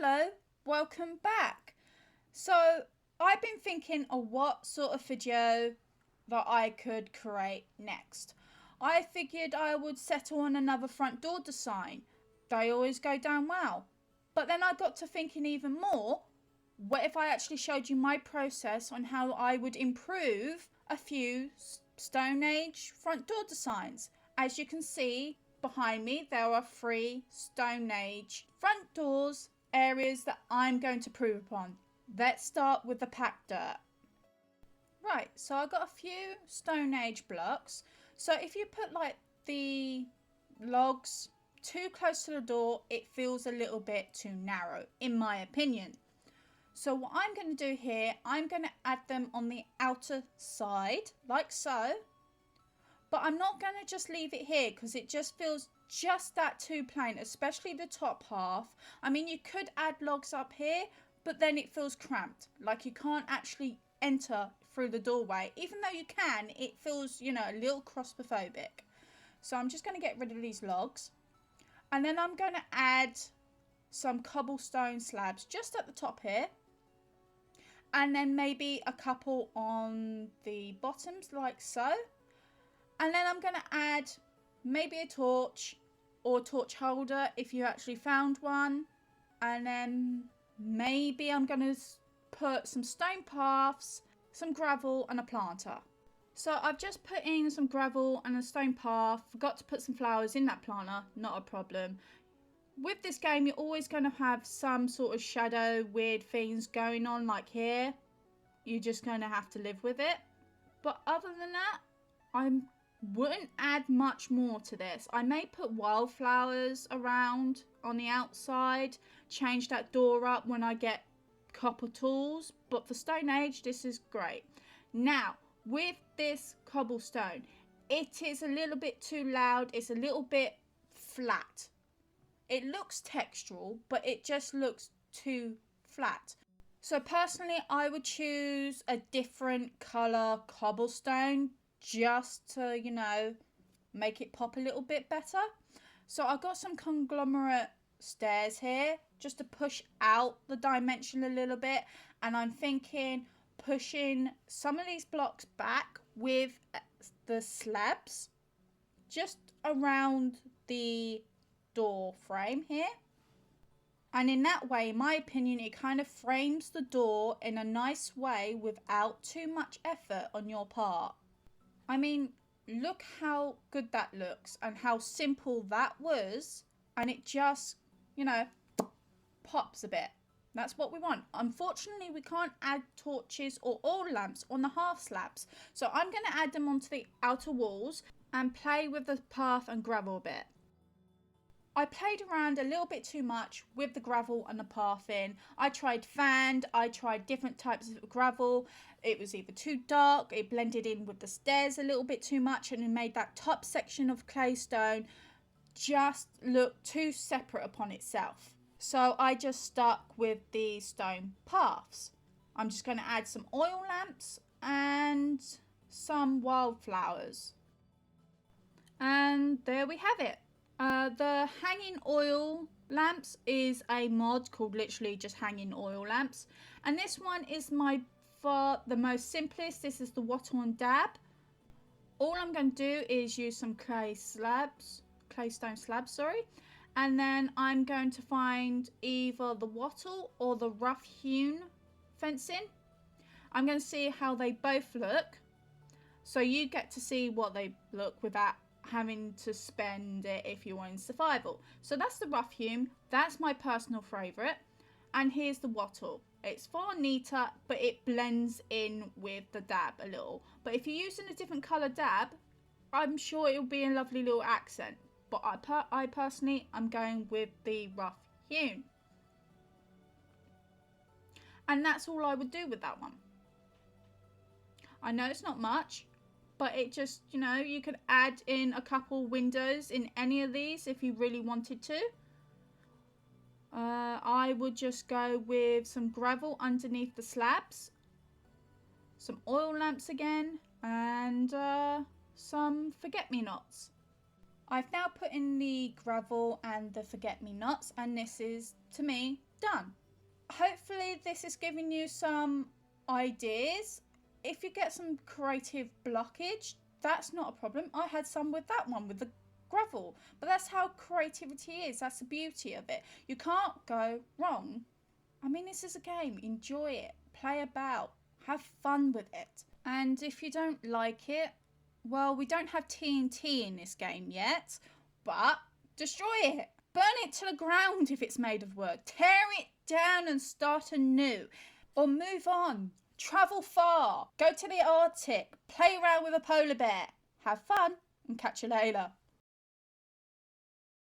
Hello, welcome back. So I've been thinking of what sort of video that I could create next. I figured I would settle on another front door design. They always go down well. But then I got to thinking even more, what if I actually showed you my process on how I would improve a few Stone Age front door designs. As you can see behind me, there are 3 Stone Age front doors areas that I'm going to prove upon. Let's start with the packed dirt. Right, so I got a few Stone Age blocks. So if you put like the logs too close to the door, it feels a little bit too narrow, in my opinion. So what I'm going to do here, I'm going to add them on the outer side, like so. But I'm not going to just leave it here because it just feels just that too plain, especially the top half. I mean, you could add logs up here, but then it feels cramped. Like you can't actually enter through the doorway. Even though you can, it feels, you know, a little claustrophobic. So I'm just going to get rid of these logs. And then I'm going to add some cobblestone slabs just at the top here. And then maybe a couple on the bottoms like so. And then I'm going to add maybe a torch or torch holder if you actually found one. And then maybe I'm going to put some stone paths, some gravel and a planter. So I've just put in some gravel and a stone path. Forgot to put some flowers in that planter. Not a problem. With this game, you're always going to have some sort of shadow, weird things going on like here. You're just going to have to live with it. But other than that, I wouldn't add much more to this. I may put wildflowers around on the outside, change that door up when I get copper tools. But for Stone Age, this is great. Now, with this cobblestone, it is a little bit too loud. It's a little bit flat. It looks textural, but it just looks too flat. So personally, I would choose a different colour cobblestone just to, you know, make it pop a little bit better. So I've got some conglomerate stairs here just to push out the dimension a little bit. And I'm thinking pushing some of these blocks back with the slabs just around the door frame here. And in that way, in my opinion, it kind of frames the door in a nice way without too much effort on your part. I mean, look how good that looks and how simple that was. And it just, you know, pops a bit. That's what we want. Unfortunately, we can't add torches or oil lamps on the half slabs. So I'm going to add them onto the outer walls and play with the path and gravel a bit. I played around a little bit too much with the gravel and the path in. I tried fanned, I tried different types of gravel. It was either too dark, it blended in with the stairs a little bit too much, and it made that top section of claystone just look too separate upon itself. So I just stuck with the stone paths. I'm just going to add some oil lamps and some wildflowers. And there we have it. The hanging oil lamps is a mod called literally just hanging oil lamps. And this one is the most simplest. This is the wattle and dab. All I'm going to do is use some claystone slabs, sorry. And then I'm going to find either the wattle or the rough hewn fencing. I'm going to see how they both look. So you get to see what they look without having to spend it if you're in survival. So that's the rough hewn. That's my personal favourite. And here's the wattle. It's far neater, but it blends in with the dab a little. But if you're using a different colour dab, I'm sure it'll be a lovely little accent. But I personally, I'm going with the rough hewn. And that's all I would do with that one. I know it's not much, but it just, you know, you could add in a couple windows in any of these if you really wanted to. I would just go with some gravel underneath the slabs, some oil lamps again, and some forget-me-nots. I've now put in the gravel and the forget-me-nots, and this is, to me, Done. Hopefully this is giving you some ideas. If you get some creative blockage, that's not a problem. I had some with that one, with the gravel. But that's how creativity is. That's the beauty of it. You can't go wrong. I mean, this is a game. Enjoy it. Play about. Have fun with it. And if you don't like it, well, we don't have TNT in this game yet, but destroy it. Burn it to the ground if it's made of wood. Tear it down and start anew. Or move on. Travel far. Go to the Arctic. Play around with a polar bear. Have fun and catch you later.